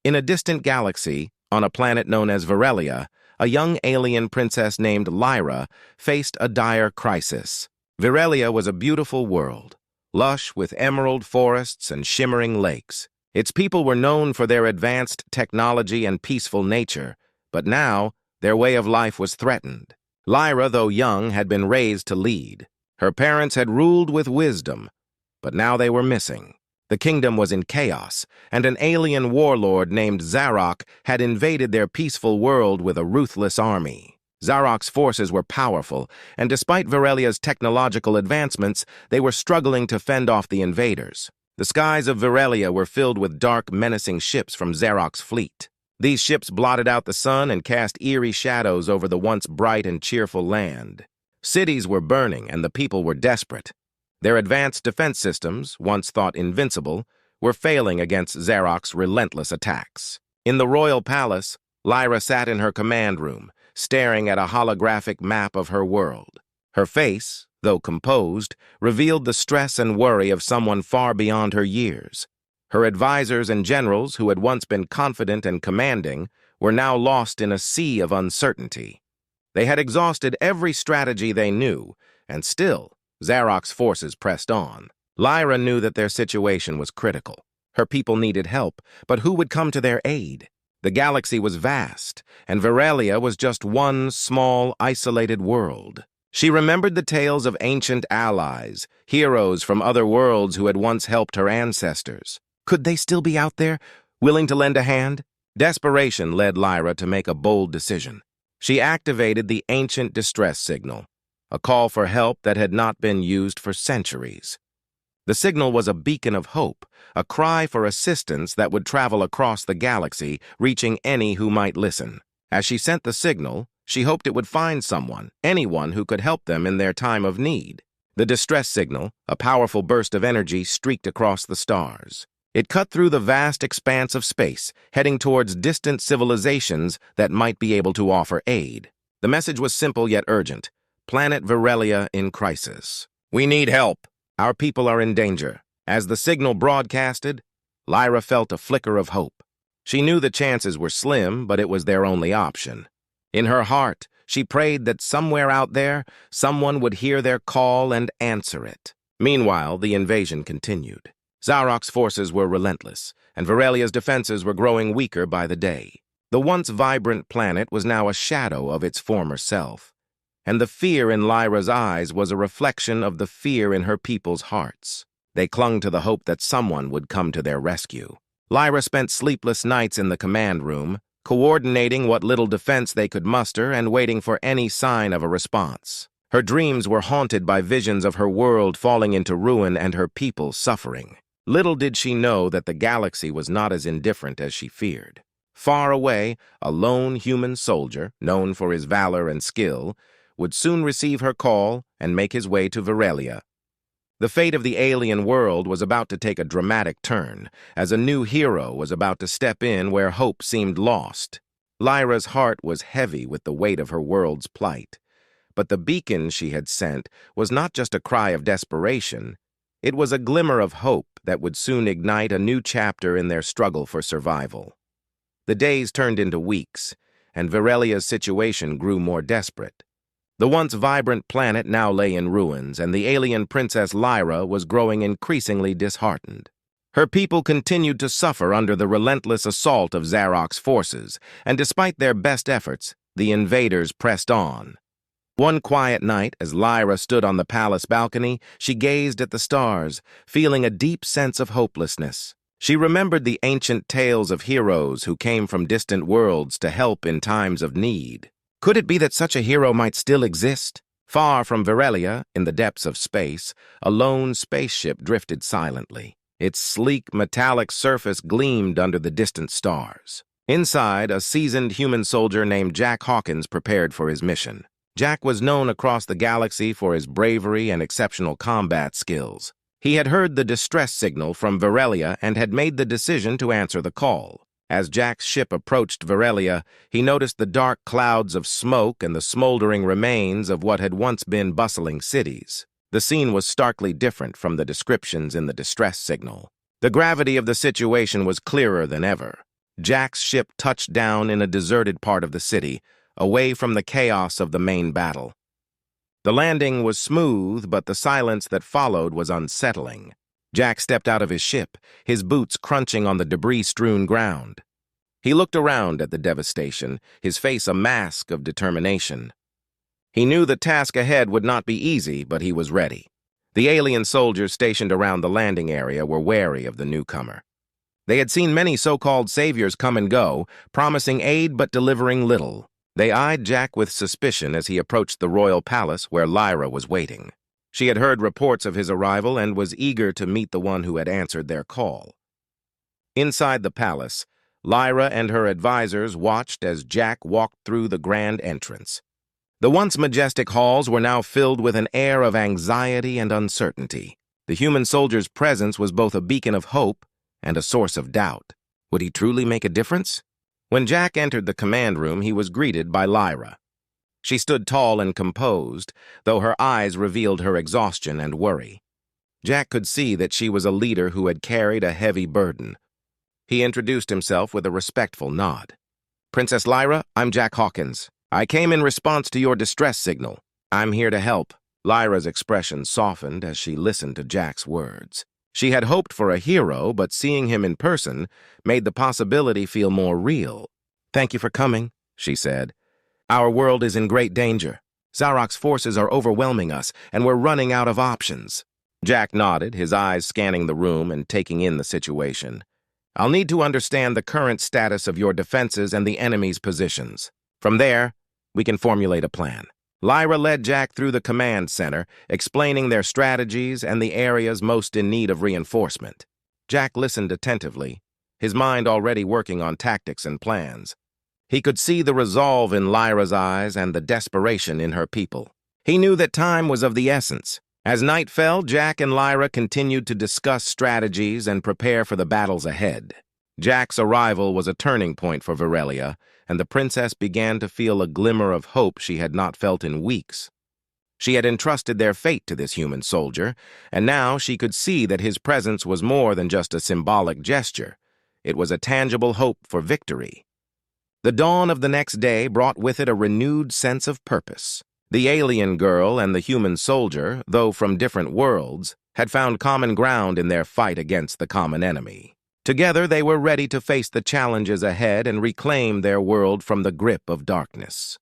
In a distant galaxy, on a planet known as Virelia, a young alien princess named Lyra faced a dire crisis. Virelia was a beautiful world, lush with emerald forests and shimmering lakes. Its people were known for their advanced technology and peaceful nature, but now their way of life was threatened. Lyra, though young, had been raised to lead. Her parents had ruled with wisdom, but now they were missing. The kingdom was in chaos, and an alien warlord named Zarok had invaded their peaceful world with a ruthless army. Zarok's forces were powerful, and despite Virelia's technological advancements, they were struggling to fend off the invaders. The skies of Virelia were filled with dark, menacing ships from Zarok's fleet. These ships blotted out the sun and cast eerie shadows over the once bright and cheerful land. Cities were burning, and the people were desperate. Their advanced defense systems, once thought invincible, were failing against Zarok's relentless attacks. In the royal palace, Lyra sat in her command room, staring at a holographic map of her world. Her face, though composed, revealed the stress and worry of someone far beyond her years. Her advisors and generals, who had once been confident and commanding, were now lost in a sea of uncertainty. They had exhausted every strategy they knew, and still, Zarok's forces pressed on. Lyra knew that their situation was critical. Her people needed help, but who would come to their aid? The galaxy was vast, and Virelia was just one small, isolated world. She remembered the tales of ancient allies, heroes from other worlds who had once helped her ancestors. Could they still be out there, willing to lend a hand? Desperation led Lyra to make a bold decision. She activated the ancient distress signal, a call for help that had not been used for centuries. The signal was a beacon of hope, a cry for assistance that would travel across the galaxy, reaching any who might listen. As she sent the signal, she hoped it would find someone, anyone who could help them in their time of need. The distress signal, a powerful burst of energy, streaked across the stars. It cut through the vast expanse of space, heading towards distant civilizations that might be able to offer aid. The message was simple yet urgent. Planet Virelia in crisis. We need help. Our people are in danger. As the signal broadcasted, Lyra felt a flicker of hope. She knew the chances were slim, but it was their only option. In her heart, she prayed that somewhere out there, someone would hear their call and answer it. Meanwhile, the invasion continued. Zarok's forces were relentless, and Virelia's defenses were growing weaker by the day. The once vibrant planet was now a shadow of its former self, and the fear in Lyra's eyes was a reflection of the fear in her people's hearts. They clung to the hope that someone would come to their rescue. Lyra spent sleepless nights in the command room, coordinating what little defense they could muster and waiting for any sign of a response. Her dreams were haunted by visions of her world falling into ruin and her people suffering. Little did she know that the galaxy was not as indifferent as she feared. Far away, a lone human soldier, known for his valor and skill, would soon receive her call and make his way to Virelia. The fate of the alien world was about to take a dramatic turn, as a new hero was about to step in where hope seemed lost. Lyra's heart was heavy with the weight of her world's plight. But the beacon she had sent was not just a cry of desperation. It was a glimmer of hope that would soon ignite a new chapter in their struggle for survival. The days turned into weeks, and Virelia's situation grew more desperate. The once vibrant planet now lay in ruins, and the alien princess Lyra was growing increasingly disheartened. Her people continued to suffer under the relentless assault of Zarok's forces, and despite their best efforts, the invaders pressed on. One quiet night, as Lyra stood on the palace balcony, she gazed at the stars, feeling a deep sense of hopelessness. She remembered the ancient tales of heroes who came from distant worlds to help in times of need. Could it be that such a hero might still exist? Far from Virelia, in the depths of space, a lone spaceship drifted silently. Its sleek, metallic surface gleamed under the distant stars. Inside, a seasoned human soldier named Jack Hawkins prepared for his mission. Jack was known across the galaxy for his bravery and exceptional combat skills. He had heard the distress signal from Virelia and had made the decision to answer the call. As Jack's ship approached Virelia, he noticed the dark clouds of smoke and the smoldering remains of what had once been bustling cities. The scene was starkly different from the descriptions in the distress signal. The gravity of the situation was clearer than ever. Jack's ship touched down in a deserted part of the city, away from the chaos of the main battle. The landing was smooth, but the silence that followed was unsettling. Jack stepped out of his ship, his boots crunching on the debris-strewn ground. He looked around at the devastation, his face a mask of determination. He knew the task ahead would not be easy, but he was ready. The alien soldiers stationed around the landing area were wary of the newcomer. They had seen many so-called saviors come and go, promising aid but delivering little. They eyed Jack with suspicion as he approached the royal palace where Lyra was waiting. She had heard reports of his arrival and was eager to meet the one who had answered their call. Inside the palace, Lyra and her advisors watched as Jack walked through the grand entrance. The once majestic halls were now filled with an air of anxiety and uncertainty. The human soldier's presence was both a beacon of hope and a source of doubt. Would he truly make a difference? When Jack entered the command room, he was greeted by Lyra. She stood tall and composed, though her eyes revealed her exhaustion and worry. Jack could see that she was a leader who had carried a heavy burden. He introduced himself with a respectful nod. "Princess Lyra, I'm Jack Hawkins. I came in response to your distress signal. I'm here to help." Lyra's expression softened as she listened to Jack's words. She had hoped for a hero, but seeing him in person made the possibility feel more real. "Thank you for coming," she said. "Our world is in great danger. Zarok's forces are overwhelming us, and we're running out of options." Jack nodded, his eyes scanning the room and taking in the situation. "I'll need to understand the current status of your defenses and the enemy's positions. From there, we can formulate a plan." Lyra led Jack through the command center, explaining their strategies and the areas most in need of reinforcement. Jack listened attentively, his mind already working on tactics and plans. He could see the resolve in Lyra's eyes and the desperation in her people. He knew that time was of the essence. As night fell, Jack and Lyra continued to discuss strategies and prepare for the battles ahead. Jack's arrival was a turning point for Virelia, and the princess began to feel a glimmer of hope she had not felt in weeks. She had entrusted their fate to this human soldier, and now she could see that his presence was more than just a symbolic gesture. It was a tangible hope for victory. The dawn of the next day brought with it a renewed sense of purpose. The alien girl and the human soldier, though from different worlds, had found common ground in their fight against the common enemy. Together, they were ready to face the challenges ahead and reclaim their world from the grip of darkness.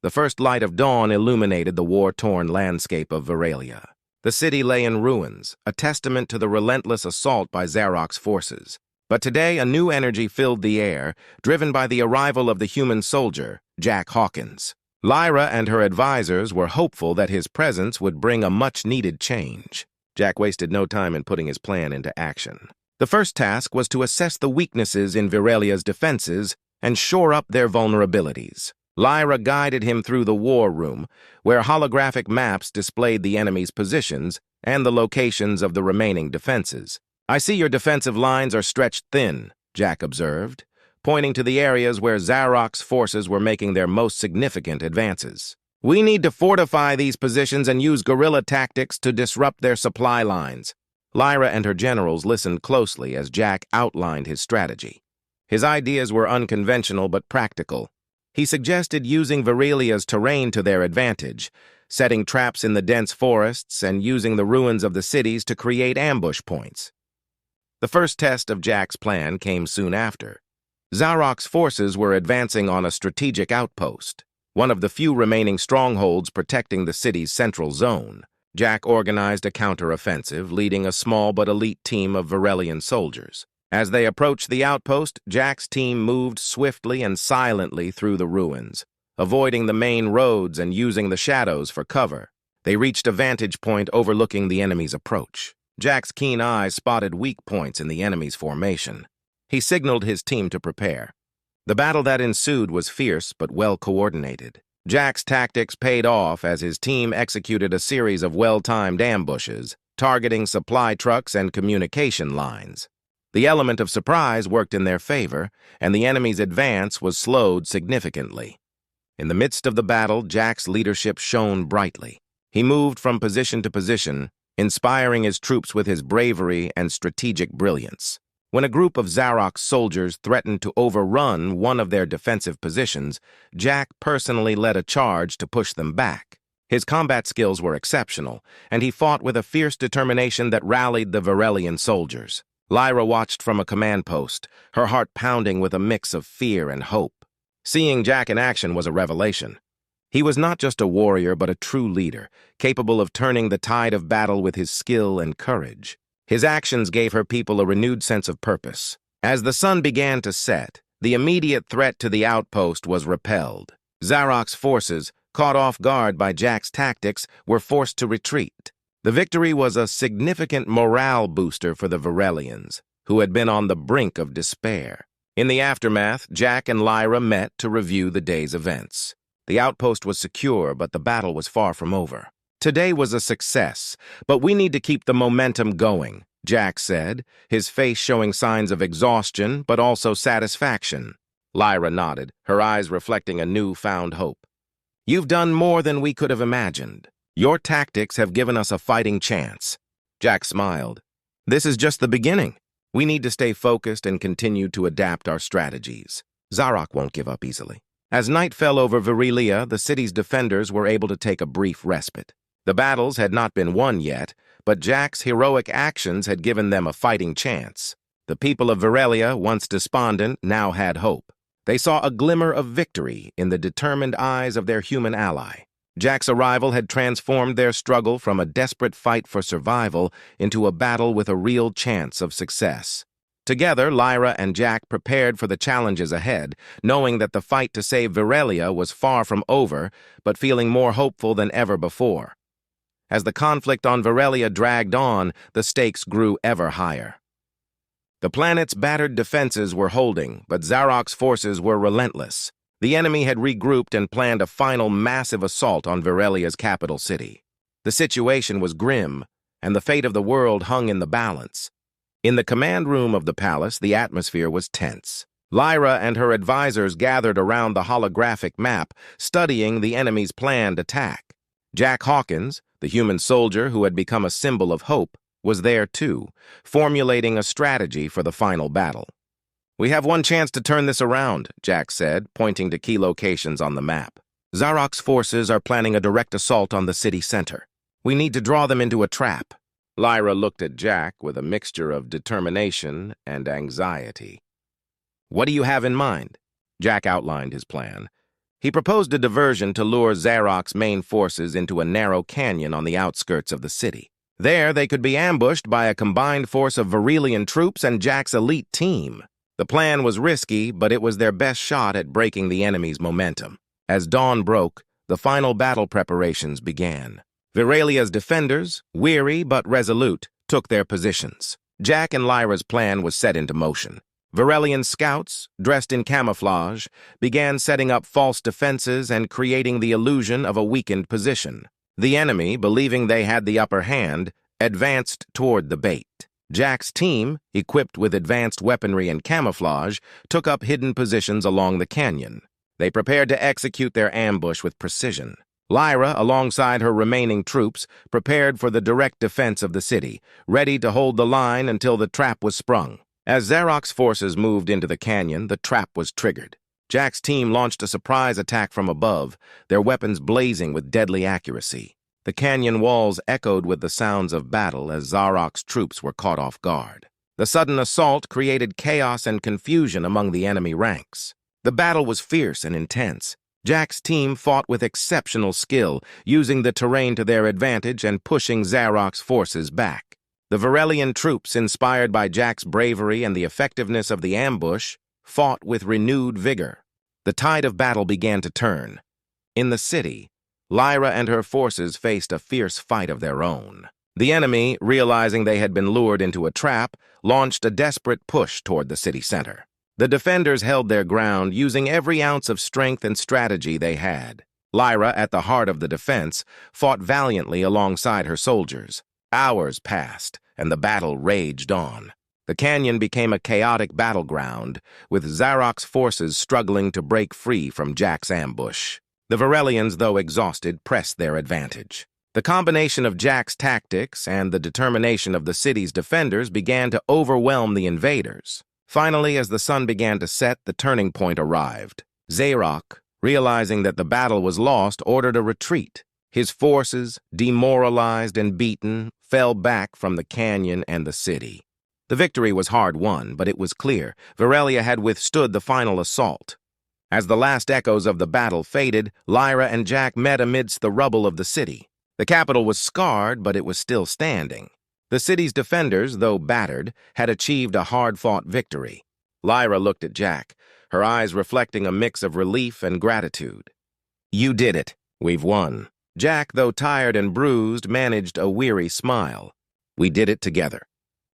The first light of dawn illuminated the war-torn landscape of Virelia. The city lay in ruins, a testament to the relentless assault by Zarok's forces. But today, a new energy filled the air, driven by the arrival of the human soldier, Jack Hawkins. Lyra and her advisors were hopeful that his presence would bring a much-needed change. Jack wasted no time in putting his plan into action. The first task was to assess the weaknesses in Virelia's defenses and shore up their vulnerabilities. Lyra guided him through the war room, where holographic maps displayed the enemy's positions and the locations of the remaining defenses. "I see your defensive lines are stretched thin," Jack observed, pointing to the areas where Zarok's forces were making their most significant advances. "We need to fortify these positions and use guerrilla tactics to disrupt their supply lines." Lyra and her generals listened closely as Jack outlined his strategy. His ideas were unconventional but practical. He suggested using Virelia's terrain to their advantage, setting traps in the dense forests and using the ruins of the cities to create ambush points. The first test of Jack's plan came soon after. Zarok's forces were advancing on a strategic outpost, one of the few remaining strongholds protecting the city's central zone. Jack organized a counter-offensive, leading a small but elite team of Virelian soldiers. As they approached the outpost, Jack's team moved swiftly and silently through the ruins, avoiding the main roads and using the shadows for cover. They reached a vantage point overlooking the enemy's approach. Jack's keen eyes spotted weak points in the enemy's formation. He signaled his team to prepare. The battle that ensued was fierce but well-coordinated. Jack's tactics paid off as his team executed a series of well-timed ambushes, targeting supply trucks and communication lines. The element of surprise worked in their favor, and the enemy's advance was slowed significantly. In the midst of the battle, Jack's leadership shone brightly. He moved from position to position, inspiring his troops with his bravery and strategic brilliance. When a group of Zarok's soldiers threatened to overrun one of their defensive positions, Jack personally led a charge to push them back. His combat skills were exceptional, and he fought with a fierce determination that rallied the Varelian soldiers. Lyra watched from a command post, her heart pounding with a mix of fear and hope. Seeing Jack in action was a revelation. He was not just a warrior, but a true leader, capable of turning the tide of battle with his skill and courage. His actions gave her people a renewed sense of purpose. As the sun began to set, the immediate threat to the outpost was repelled. Zarok's forces, caught off guard by Jack's tactics, were forced to retreat. The victory was a significant morale booster for the Varelians, who had been on the brink of despair. In the aftermath, Jack and Lyra met to review the day's events. The outpost was secure, but the battle was far from over. "Today was a success, but we need to keep the momentum going," Jack said, his face showing signs of exhaustion but also satisfaction. Lyra nodded, her eyes reflecting a newfound hope. "You've done more than we could have imagined. Your tactics have given us a fighting chance." Jack smiled. "This is just the beginning. We need to stay focused and continue to adapt our strategies. Zarok won't give up easily." As night fell over Varelia, the city's defenders were able to take a brief respite. The battles had not been won yet, but Jack's heroic actions had given them a fighting chance. The people of Varelia, once despondent, now had hope. They saw a glimmer of victory in the determined eyes of their human ally. Jack's arrival had transformed their struggle from a desperate fight for survival into a battle with a real chance of success. Together, Lyra and Jack prepared for the challenges ahead, knowing that the fight to save Varelia was far from over, but feeling more hopeful than ever before. As the conflict on Varelia dragged on, the stakes grew ever higher. The planet's battered defenses were holding, but Zarok's forces were relentless. The enemy had regrouped and planned a final massive assault on Varelia's capital city. The situation was grim, and the fate of the world hung in the balance. In the command room of the palace, the atmosphere was tense. Lyra and her advisors gathered around the holographic map, studying the enemy's planned attack. Jack Hawkins, the human soldier who had become a symbol of hope, was there too, formulating a strategy for the final battle. "We have one chance to turn this around," Jack said, pointing to key locations on the map. "Zarok's forces are planning a direct assault on the city center. We need to draw them into a trap." Lyra looked at Jack with a mixture of determination and anxiety. "What do you have in mind?" Jack outlined his plan. He proposed a diversion to lure Zarok's main forces into a narrow canyon on the outskirts of the city. There, they could be ambushed by a combined force of Varelian troops and Jack's elite team. The plan was risky, but it was their best shot at breaking the enemy's momentum. As dawn broke, the final battle preparations began. Varelia's defenders, weary but resolute, took their positions. Jack and Lyra's plan was set into motion. Varelian scouts, dressed in camouflage, began setting up false defenses and creating the illusion of a weakened position. The enemy, believing they had the upper hand, advanced toward the bait. Jack's team, equipped with advanced weaponry and camouflage, took up hidden positions along the canyon. They prepared to execute their ambush with precision. Lyra, alongside her remaining troops, prepared for the direct defense of the city, ready to hold the line until the trap was sprung. As Zarok's forces moved into the canyon, the trap was triggered. Jack's team launched a surprise attack from above, their weapons blazing with deadly accuracy. The canyon walls echoed with the sounds of battle as Zarok's troops were caught off guard. The sudden assault created chaos and confusion among the enemy ranks. The battle was fierce and intense. Jack's team fought with exceptional skill, using the terrain to their advantage and pushing Zarok's forces back. The Varelian troops, inspired by Jack's bravery and the effectiveness of the ambush, fought with renewed vigor. The tide of battle began to turn. In the city, Lyra and her forces faced a fierce fight of their own. The enemy, realizing they had been lured into a trap, launched a desperate push toward the city center. The defenders held their ground, using every ounce of strength and strategy they had. Lyra, at the heart of the defense, fought valiantly alongside her soldiers. Hours passed, and the battle raged on. The canyon became a chaotic battleground, with Zarok's forces struggling to break free from Jack's ambush. The Varelians, though exhausted, pressed their advantage. The combination of Jack's tactics and the determination of the city's defenders began to overwhelm the invaders. Finally, as the sun began to set, the turning point arrived. Zarok, realizing that the battle was lost, ordered a retreat. His forces, demoralized and beaten, fell back from the canyon and the city. The victory was hard-won, but it was clear Virelia had withstood the final assault. As the last echoes of the battle faded, Lyra and Jack met amidst the rubble of the city. The capital was scarred, but it was still standing. The city's defenders, though battered, had achieved a hard-fought victory. Lyra looked at Jack, her eyes reflecting a mix of relief and gratitude. "You did it. We've won." Jack, though tired and bruised, managed a weary smile. "We did it together.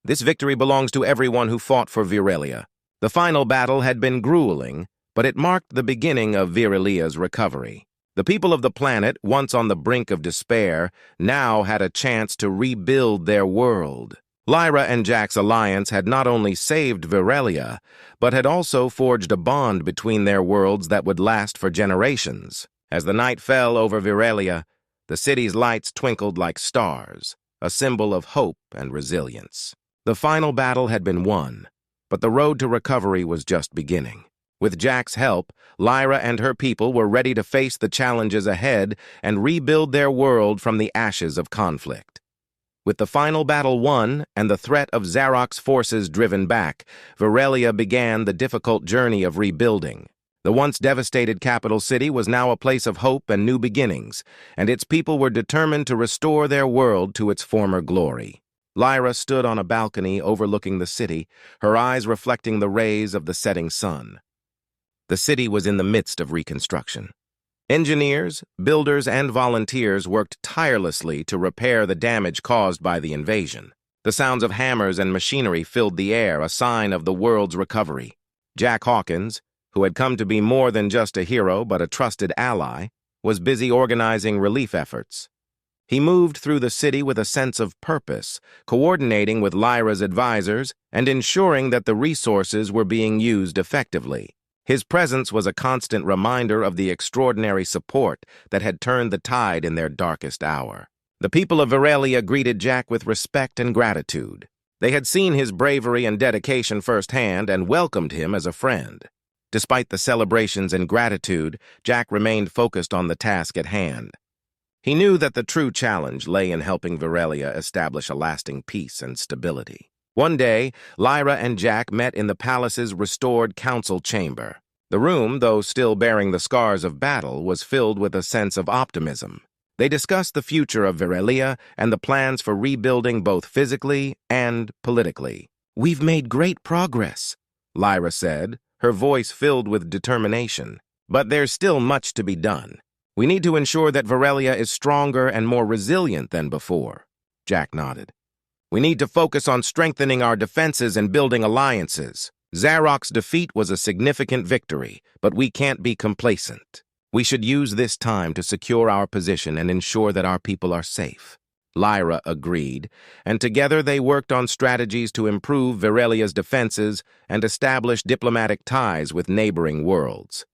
This victory belongs to everyone who fought for Virelia." The final battle had been grueling, but it marked the beginning of Virelia's recovery. The people of the planet, once on the brink of despair, now had a chance to rebuild their world. Lyra and Jack's alliance had not only saved Virelia, but had also forged a bond between their worlds that would last for generations. As the night fell over Virelia, the city's lights twinkled like stars, a symbol of hope and resilience. The final battle had been won, but the road to recovery was just beginning. With Jack's help, Lyra and her people were ready to face the challenges ahead and rebuild their world from the ashes of conflict. With the final battle won and the threat of Zarok's forces driven back, Virelia began the difficult journey of rebuilding. The once devastated capital city was now a place of hope and new beginnings, and its people were determined to restore their world to its former glory. Lyra stood on a balcony overlooking the city, her eyes reflecting the rays of the setting sun. The city was in the midst of reconstruction. Engineers, builders, and volunteers worked tirelessly to repair the damage caused by the invasion. The sounds of hammers and machinery filled the air, a sign of the world's recovery. Jack Hawkins, who had come to be more than just a hero but a trusted ally, was busy organizing relief efforts. He moved through the city with a sense of purpose, coordinating with Lyra's advisors and ensuring that the resources were being used effectively. His presence was a constant reminder of the extraordinary support that had turned the tide in their darkest hour. The people of Virelia greeted Jack with respect and gratitude. They had seen his bravery and dedication firsthand and welcomed him as a friend. Despite the celebrations and gratitude, Jack remained focused on the task at hand. He knew that the true challenge lay in helping Virelia establish a lasting peace and stability. One day, Lyra and Jack met in the palace's restored council chamber. The room, though still bearing the scars of battle, was filled with a sense of optimism. They discussed the future of Virelia and the plans for rebuilding both physically and politically. "We've made great progress," Lyra said, her voice filled with determination. "But there's still much to be done. We need to ensure that Virelia is stronger and more resilient than before." Jack nodded. "We need to focus on strengthening our defenses and building alliances. Zarok's defeat was a significant victory, but we can't be complacent. We should use this time to secure our position and ensure that our people are safe." Lyra agreed, and together they worked on strategies to improve Virelia's defenses and establish diplomatic ties with neighboring worlds.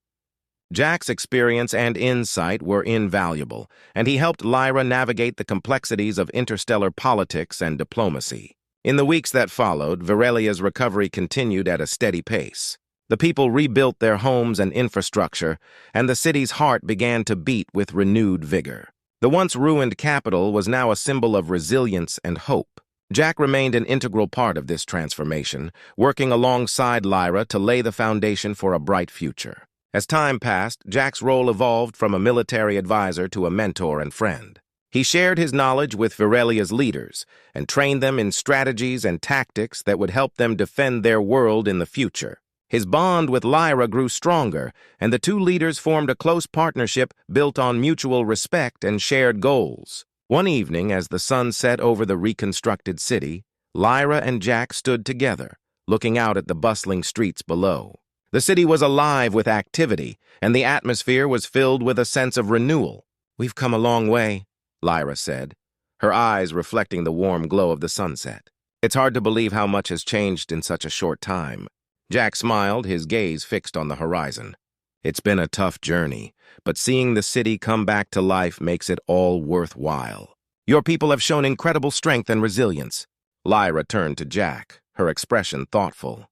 Jack's experience and insight were invaluable, and he helped Lyra navigate the complexities of interstellar politics and diplomacy. In the weeks that followed, Virelia's recovery continued at a steady pace. The people rebuilt their homes and infrastructure, and the city's heart began to beat with renewed vigor. The once ruined capital was now a symbol of resilience and hope. Jack remained an integral part of this transformation, working alongside Lyra to lay the foundation for a bright future. As time passed, Jack's role evolved from a military advisor to a mentor and friend. He shared his knowledge with Virelia's leaders and trained them in strategies and tactics that would help them defend their world in the future. His bond with Lyra grew stronger, and the two leaders formed a close partnership built on mutual respect and shared goals. One evening, as the sun set over the reconstructed city, Lyra and Jack stood together, looking out at the bustling streets below. The city was alive with activity, and the atmosphere was filled with a sense of renewal. "We've come a long way," Lyra said, her eyes reflecting the warm glow of the sunset. "It's hard to believe how much has changed in such a short time." Jack smiled, his gaze fixed on the horizon. "It's been a tough journey, but seeing the city come back to life makes it all worthwhile." Your people have shown incredible strength and resilience. Lyra turned to Jack, her expression thoughtful.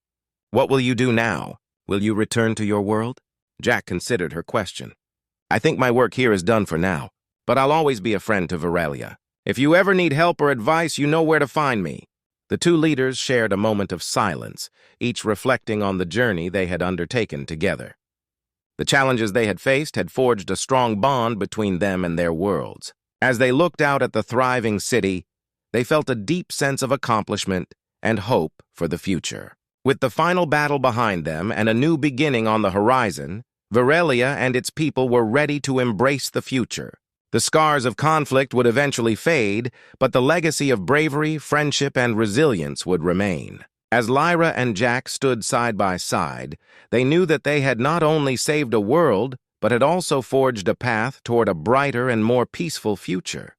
What will you do now? Will you return to your world? Jack considered her question. I think my work here is done for now, but I'll always be a friend to Virelia. If you ever need help or advice, you know where to find me. The two leaders shared a moment of silence, each reflecting on the journey they had undertaken together. The challenges they had faced had forged a strong bond between them and their worlds. As they looked out at the thriving city, they felt a deep sense of accomplishment and hope for the future. With the final battle behind them and a new beginning on the horizon, Virelia and its people were ready to embrace the future. The scars of conflict would eventually fade, but the legacy of bravery, friendship, and resilience would remain. As Lyra and Jack stood side by side, they knew that they had not only saved a world, but had also forged a path toward a brighter and more peaceful future.